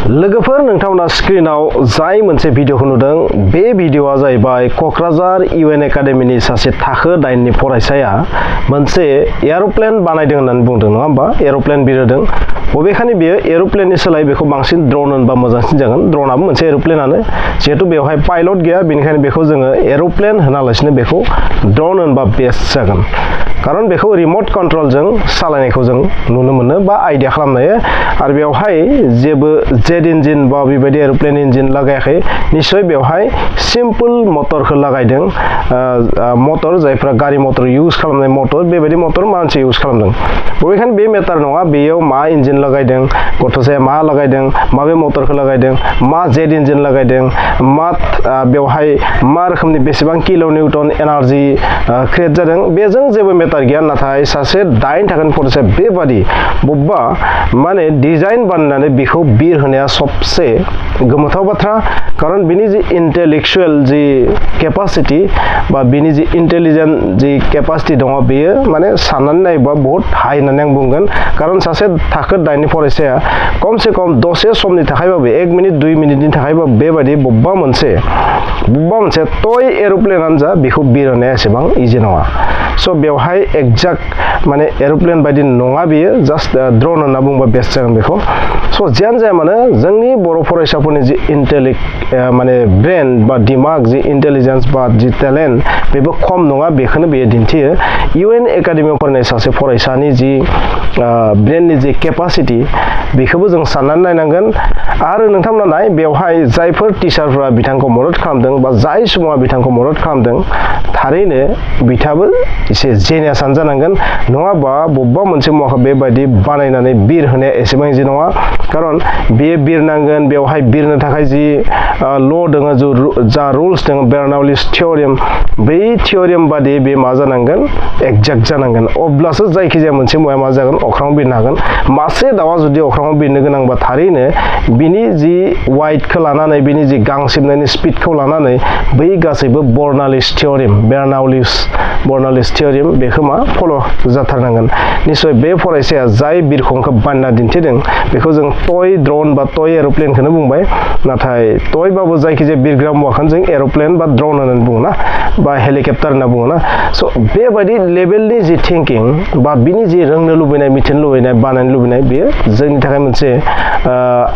लोगोफोर नोंथांमोना स्क्रिनाव जाय मोनसे भिडिअखौ नुदों बे भिडिअआ जाहैबाय कक्राझार UN एकाडेमीनि सासे थाखो 9 नि फरायसाया मोनसे एरोप्लेन बानायदों होननानै बुंदों नङा होमबा एरोप्लेन बिरहोदों बबेखानि बेयो एरोप्लेननि सोलाय बेखौ बांसिन ड्रोन होनबा मोजांसिन जागोन ड्रोनआबो मोनसे एरोप्लेनानो जिहेतु बेवहाय पाइलट गैया बेनिखायनो बेखौ जोङो एरोप्लेन होनालासिनो बेखौ ड्रोन होनबा बेस्ट जागोन कारण बेखौ रिमोट कन्ट्रोलजों सालायनायखौ जों नुनो मोनो बा आइडिया खालामनो हायो आरो बेवहाय जेबो जेट इन्जिन बा बेबायदि एरोप्लेन इन्जिन लागायाखै निश्चय बेवहाय सिम्पल मटरखौ लागायदों मटर जायफ्रा गारि मटर इउज खालामनाय मटर बेबायदि मटर मानसि इउज खालामदों बबेखानि बे मेटार नङा बेयाव मा इन्जिन लागायदों गथ'साया मा लागायदों माबे मटरखौ लागायदों मा जेट इन्जिन लागायदों मा बेवहाय मा रोखोमनि बेसेबां किल' निउटन एनार्जि क्रिएट जादों बेजों जेबो मेटार गैया नाथाय सासे 9 थाखोनि फरायसाया बेबादि बबेबा माने डिजाइन बानायनानै बेखौ बिर होनाया सबसे गोमोथाव बाथ्रा कारण बिनि जि इन्टेलेक्चुअल जि केपासिटी बा बिनि जि इन्टेलिजेन्ट जि केपासिटी दङ बेयो माने साननानै नायोबा बहुत हाई होननानै आं बुंगोन कारण सासे थाखो 9 नि फरायसाया कमसे कम दसे समनि थाखायबाबो 1 मिनिट 2 मिनिटनि थाखायबाबो बेबादि बबेबा मोनसे टय एरोप्लेनानो जा बेखौ बिर होनाया एसेबां इजि नङा स' बेवहाय एक्जाक्ट माने एरोप्लेन बायदि नङा बेयो जास्ट ड्रोन होनना बुंबा बेस्ट जागोन बेखौ स' जियानो जाया मानो जोंनि बर' फरायसाफोरनि जि इन्टेलेक्ट माने ब्रेन बा दिमाग जि इन्टेलिजेन्स बा जि टेलेन्ट बेबो खम नङा बेखौनो बेयो दिन्थियो UN एकाडेमियाव फरायनाय सासे फरायसानि जि ब्रेननि जि केपासिटी बेखौबो जों साननानै नायनांगोन आरो नोंथांमोना नाय बेवहाय जायफोर टिचारफोरा बिथांखौ मदद खालामदों बा जाय सुबुङा बिथांखौ मदद खालामदों थारैनो बिथाङाबो एसे जेनियासानो जानांगोन नङाबा बबेबा मोनसे मुवाखौ बेबायदि बानायनानै बिर होनाया एसेबां इजि नङा कारण बेयो बिरनांगोन बेवहाय बिरनो थाखाय जि ल' दङ जा रुल्स दङ बेर्नाउलिस थियरिम बै थियरिम बादि बे मा जानांगोन एक्जाक्ट जानांगोन अब्लासो जायखिजाया मोनसे मुवाया मा जागोन अख्राङाव बिरनो हागोन मासे दाउआ जुदि अख्राङाव बिरनो गोनांबा थारैनो बिनि जि वाइटखौ लानानै बिनि जि गां सिबनायनि स्पिडखौ लानानै बै गासैबो बेर्नाउलिस थियरिम बेखौ मा फल' जाथारनांगोन निश्चय बे फरायसाया जाय बिरखंखौ बानायना दिन्थिदों बेखौ जों टय ड्रोन बा टय एरोप्लेनखौनो बुंबाय नाथाय टयबाबो जायखिजाया बिरग्रा मुवाखौनो जों एरोप्लेन बा ड्रोन होननानै बुङो ना बा हेलिकप्टार होनना बुङो ना स' बेबायदि लेभेलनि जि थिंकिं बा बिनि जि रोंनो लुबैनाय मिथिनो लुबैनाय बानायनो लुबैनाय बेयो जोंनि थाखाय मोनसे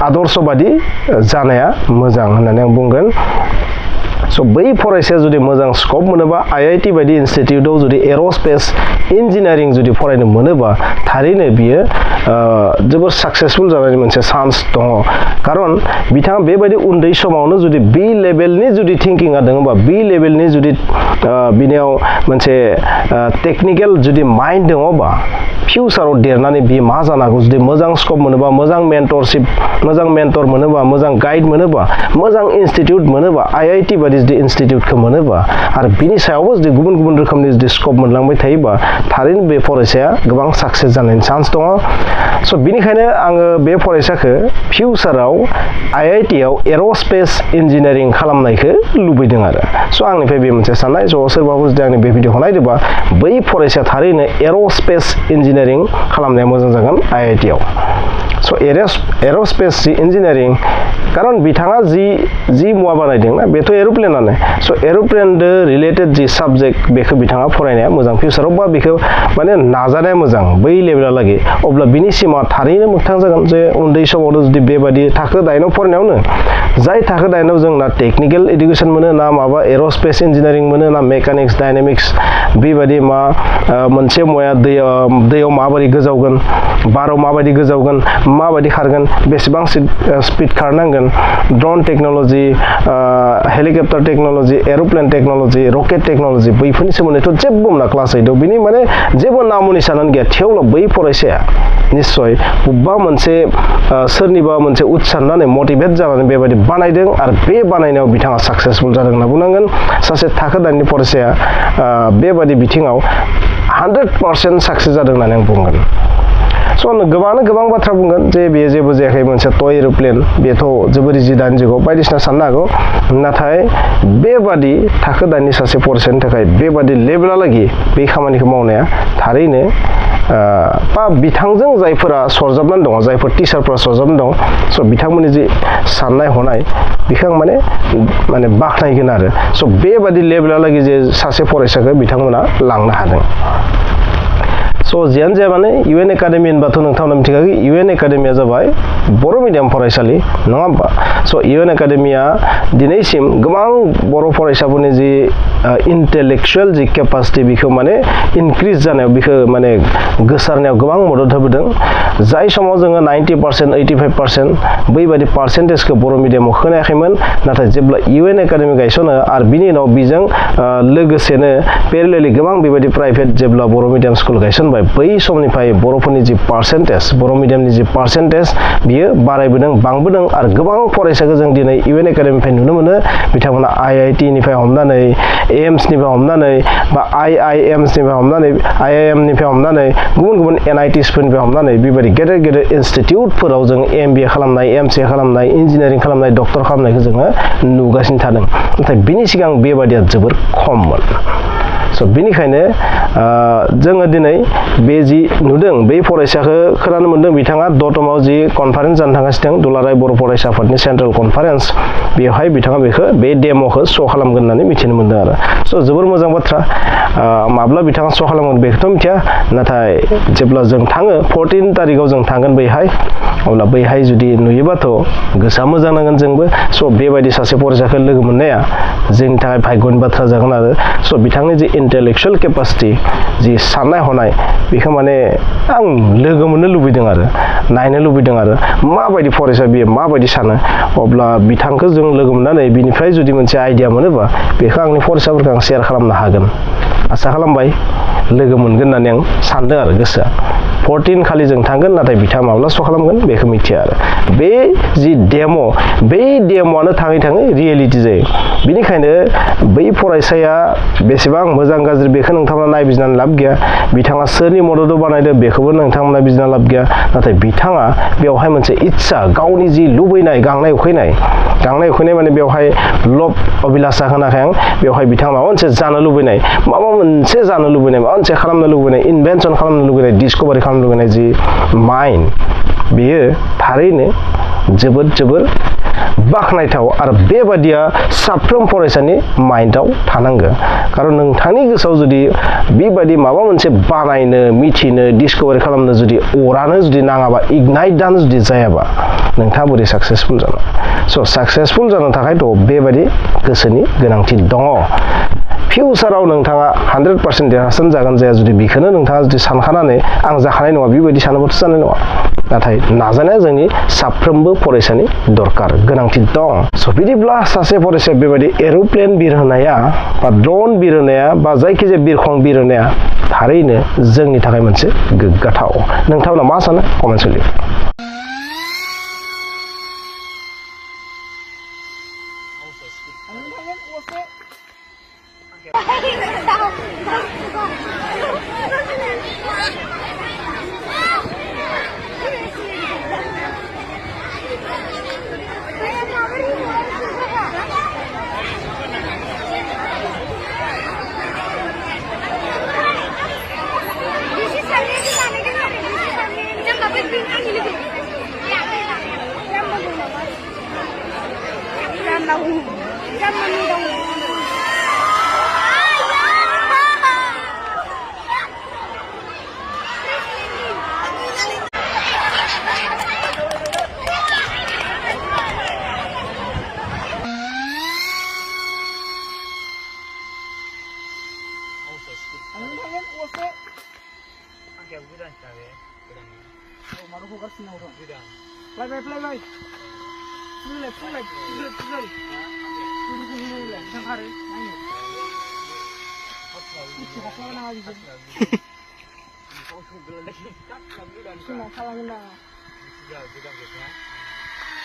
आदर्श बादि जानाया मोजां होननानै आं बुंगोन स' बै फरायसाया जुदि मोजां स्कप मोनोबा IIT बायदि इनस्टिट्यूटआव जुदि एर'स्पेस इन्जिनियारिं जुदि फरायनो मोनोबा थारैनो बियो जोबोर साक्सेसफुल जानायनि मोनसे चान्स दङ कारण बिथाङा बेबायदि उन्दै समावनो जुदि बि लेभेलनि जुदि थिंकिंआ दङबा बि लेभेलनि जुदि बिनियाव मोनसे टेक्निकेल जुदि माइन्ड दङबा फिउचाराव देरनानै बि मा जानो हागौ जुदि मोजां स्कप मोनोबा मोजां मेन्टर मोनोबा मोजां गाइड मोनोबा मोजां इनस्टिट्यूट मोनोबा IIT बायदि जुदि इनस्टिट्यूटखौ मोनोबा आरो बिनि सायावबो जुदि गुबुन गुबुन रोखोमनि जुदि स्कप मोनलांबाय थायोबा थारैनो बे फरायसाया गोबां साक्सेस जानायनि चान्स दङ स' बिनिखायनो आङो बे फरायसाखौ फिउचाराव IIT आव एर'स्पेस इन्जिनियारिं खालामनायखौ लुबैदों आरो स' आंनिफ्राय बे मोनसे साननाय स' सोरबाफोर जुदि आंनि बे भिडिअखौ नायदोंबा बै फरायसाया थारैनो एर'स्पेस इन्जिनियारिं खालामनाया मोजां जागोन IIT आव स' एर'स्पेस इन्जिनियारिं कारण बिथाङा जि मुवा बानायदोंना बेथ' एर'प्लेनानो स' एर'प्लेनजों रिलेटेड जि साबजेक्ट बेखौ बिथाङा फरायनाया मोजां फिउचाराव बा बेखौ माने नाजानाया मोजां बै लेभेलालागै अब्ला बिनि सिमा थारैनो मोगथां जागोन जे उन्दै समावनो जुदि बेबायदि थाखो 9 फरायनायावनो जाय थाखो 9 जों ना टेक्निकेल इडुकेसन मोनो ना माबा एर'स्पेस इन्जिनियारिं मोनो ना मेकानिक्स डायनामिक्स बेबायदि मा मोनसे मुवाया दैयाव माबायदि गोजावगोन बाराव माबायदि गोजावगोन माबायदि खारगोन बेसेबां स्पिड खारनांगोन drone technology helicopter technology aeroplane technology rocket technology बैफोरनि सोमोन्दैथ' जेबो मोना क्लास 8 आव बिनि माने जेबो नामुनि साननानै गैया थेवब्ला बै फरायसाया निश्चय बबेबा मोनसे सोरनिबा मोनसे उत्साहनानै मटिभेट जानानै बेबायदि बानायदों आरो बे बानायनायाव बिथाङा साक्सेसफुल जादों होनना बुंनांगोन सासे थाखो 9 नि फरायसाया बेबायदि बिथिङाव 100% साक्सेस जादों होननानै आं बुंगोन स' गोबाङानो गोबां बाथ्रा बुंगोन जे बेयो जेबो जायाखै मोनसे टय एर'प्लेन बेथ' जोबोर इजि दानि जुगाव बायदिसिना साननो हागौ नाथाय बेबादि थाखो दाइननि सासे फरायसानि थाखाय बेबादि लेभेलालागि बे खामानिखौ मावनाया थारैनो बा बिथांजों जायफोरा सरजाबनानै दङ जायफोर टिचारफोरा सरजाबनानै दं स' बिथांमोननि जि साननाय हनाय बेखौ आं माने बाख्नायगोन आरो स' बेबादि लेभेलालागि जे सासे फरायसाखौ बिथांमोना लांनो हादों स' जियानो जाया माने इउ एन एकाडेमि होनबाथ' नोंथांमोना मिथिखागौ इउ एन एकाडेमिया जाबाय बर' मिडियाम फरायसालि नङा होमबा स' इउ एन एकाडेमिया दिनैसिम गोबां बर' फरायसाफोरनि जि इन्टेलेक्सुवेल जि केपासिटि बेखौ माने इनक्रिज जानायाव बेखौ माने गोसारनायाव गोबां मदद होबोदों जाय समाव जोङो 90% 85% बैबादि पार्सेन्टेजखौ बर' मिडियामाव होनायाखैमोन नाथाय जेब्ला इउ एन एकाडेमि गायसनो आरो बिनि उनाव बिजों लोगोसेनो पेरेलेलि गोबां बेबायदि प्राइभेट जेब्ला बर' मिडियाम स्कुल गायसनबाय बै समनिफ्राय बर'फोरनि जि पार्सेन्टेज बर' मिडियामनि जि पार्सेन्टेज बियो बारायबोदों बांबोदों आरो गोबां फरायसाखौ जों दिनै इउ एन एकाडेमिनिफ्राय नुनो मोनो बिथांमोना IIT निफ्राय हमनानै एम्सनिफ्राय हमनानै बा IIMsनिफ्राय हमनानै IIMनिफ्राय हमनानै गुबुन गुबुन NITsफोरनिफ्राय हमनानै बेबायदि गेदेर गेदेर इनस्टिटिउटफोराव जों MBA खालामनाय MCA खालामनाय इन्जिनियारिं खालामनाय डक्टर खालामनायखौ जोङो नुगासिनो थादों नाथाय बिनि सिगां बेबादिया जोबोर खममोन स' बिनिखायनो जोङो दिनै बे जि नुदों बै फरायसाखौ खोनानो मोन्दों बिथाङा दतमाव जि कनफारेन्स जानो थांगासिनो दं दुलाराय बर' फरायसा आफादनि सेन्ट्रेल कनफारेन्स बेवहाय बिथाङा बेखौ बे डेम'खौ श' खालामगोन होननानै मिथिनो मोन्दों आरो स' जोबोर मोजां बाथ्रा माब्ला बिथाङा श' खालामगोन बेखौथ' मिथिया नाथाय जेब्ला जों थाङो 14 तारिखाव जों थांगोन बैहाय अब्ला बैहाय जुदि नुयोबाथ' गोसोआ मोजां नांगोन जोंबो स' बेबायदि सासे फरायसाखौ लोगो मोननाया जोंनि थाखाय भाग्यनि बाथ्रा जागोन आरो स' बिथांनि जि इन्टेलेक्सुवेल केपासिटि जि साननाय हनाय बेखौ माने आं लोगो मोननो लुबैदों आरो नायनो लुबैदों आरो माबायदि फरायसा बियो माबायदि सानो अब्ला बिथांखौ जों लोगो मोननानै बिनिफ्राय जुदि मोनसे आइडिया मोनोबा बेखौ आंनि फरायसाफोरखौ आं शेयार खालामनो हागोन आसा खालामबाय लोगो मोनगोन होननानै आं सानदों आरो गोसोआ 14 खालि जों थांगोन नाथाय बिथाङा माब्ला श' खालामगोन बेखौ मिथिया आरो बे जि डेम' बै डेम'आनो थाङै थाङै रियेलिटि जायो बिनिखायनो बै फरायसाया बेसेबां मोजां गाज्रि बेखौ नोंथांमोना नायबिजिरनानै लाब गैया बिथाङा सोरनि मददआव बानायदों बेखौबो नोंथांमोना बिजिरना लाब गैया नाथाय बिथाङा बेवहाय मोनसे इच्छा गावनि जि लुबैनाय गांनाय उखैनाय माने बेवहाय लब अभिलाषा होनाखै आं बेवहाय बिथाङा माबा मोनसे जानो लुबैनाय माबा मोनसे जानो लुबैनाय माबा मोनसे खालामनो लुबैनाय इनभेन्सन खालामनो लुबैनाय डिस्कभारि खालामनो लुबैनाय जि माइन्ड बेयो थारैनो जोबोर बाख्नायथाव आरो बेबादिया साफ्रोम फरायसानि माइन्डआव थानांगौ खारन नोंथांनि गोसोआव जुदि बेबादि माबा मोनसे बानायनो मिथिनो डिस्कभारि खालामनो जुदि अरानो जुदि नाङाबा इगनाइटआनो जुदि जायाबा नोंथाङा बोरै साक्सेसफुल जानो स' साक्सेसफुल जानो थाखायथ' बेबादि गोसोनि गोनांथि दङ फिउचाराव नोंथाङा 100% देरहासार जागोन जाया जुदि बेखौनो नोंथाङा जुदि सानखानानै आं जाखानाय नङा बेबायदि सानोबाथ' जानाय नङा नाथाय नाजानाया जोंनि साफ्रोमबो फरायसानि दरकार गोनांथि दं स' बिदिब्ला सासे फरायसाया बेबायदि एर'प्लेन बिरहोनाया बा ड्रन बिरहोनाया बा जायखिजाया बिरखं बिरहोनाया थारैनो जोंनि थाखाय मोनसे गोग्गाथाव नोंथांमोना मा सानो कमेन्ट्स लिर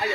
Ayo.